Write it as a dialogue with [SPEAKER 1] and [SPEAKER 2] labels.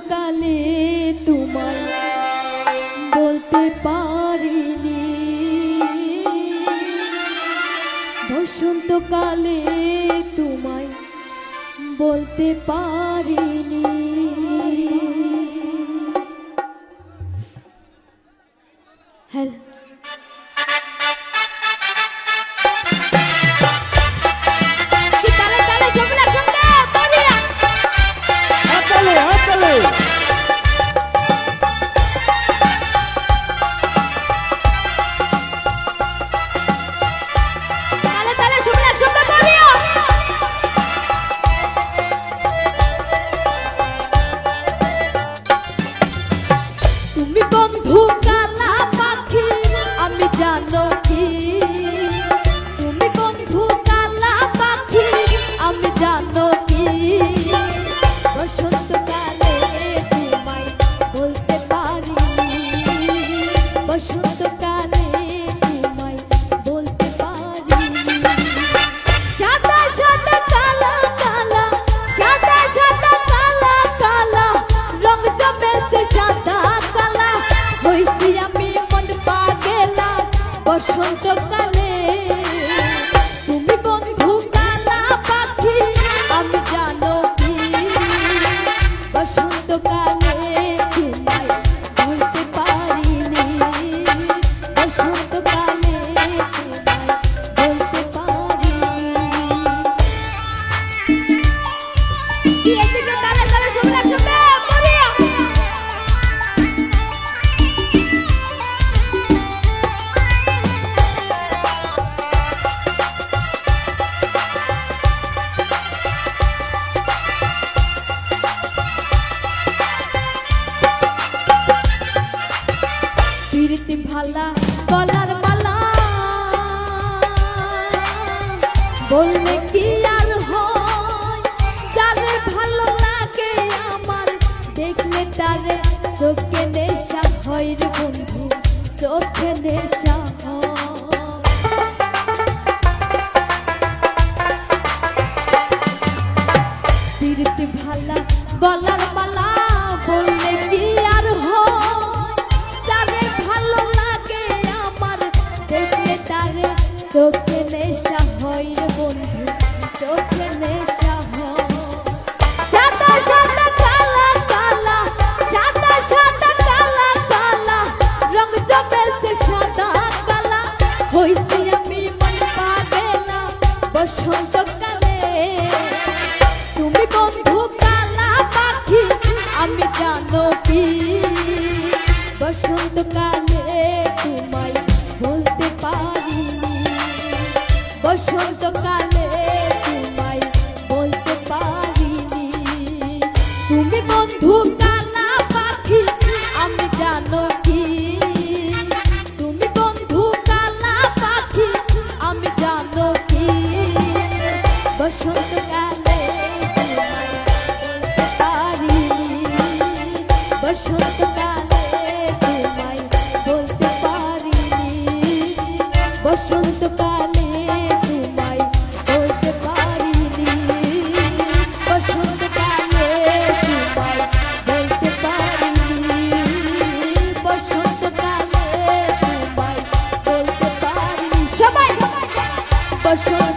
[SPEAKER 1] বসন্তকালে তোমায় বলতে পারিনি, বসন্তকালে তোমায় বলতে পারিনি। হ্যালো জানো কি তুমি বন্ধু কালা পাখি, আমি জানো কি বসন্তকালে তোমায় বলতে পারিনি, বসন্তকালে তোমায় বলতে পারিনি। সাদা সাদা কালা কালা, সাদা সাদা কালা কালা, রং জমেছে সাদা কালা, হইছি আমি মন পাগেলা বসন্তকালে। তুমি বন্ধু কালা পাখি, আমি জানো কি বসন্তকালে তোমায় বলতে পারিনি, বসন্তকালে তোমায় বলতে পারিনি। এদিকে তালে তালে সবাই একসাথে করিয়া ভালা গলার মালা বললে কি আর হয়, যারে ভালো লাগে আমার দেখলে তারে চোখে নেশা হয় রে বন্ধু, চোখে নেশা হয়। ভালা গলার মালা বললে কি আর হয়, যারে ভালো লাগে আমার দেখলে তারে চোখে নেশা হয় রে বন্ধু, চোখে নেশা হয়। সাদা সাদা কালা কালা, সাদা সাদা কালা কালা, রং জমেছে সাদা কালা, হইছি আমি মন পাগেলা বসন্তকালে। তুমি বন্ধু কালা পাখি, আমি জানো কি বসন্তকালে তোমায় বলতে পারিনি, বসন্তকালে তোমায় বলতে পারিনি। তুমি বন্ধু কালা পাখি, আমি জানো কি তুমি বন্ধু কালা পাখি, আমি জানো কি বসন্তকালে তোমায় বলতে পারিনি, বসন্তকালে তোমায় বলতে পারিনি, বসন্তকালে তোমায় বলতে পারিনি, বসন্তকালে তোমায় বলতে পারিনি, বসন্তকালে তোমায় বলতে পারিনি। সবাই বসন্ত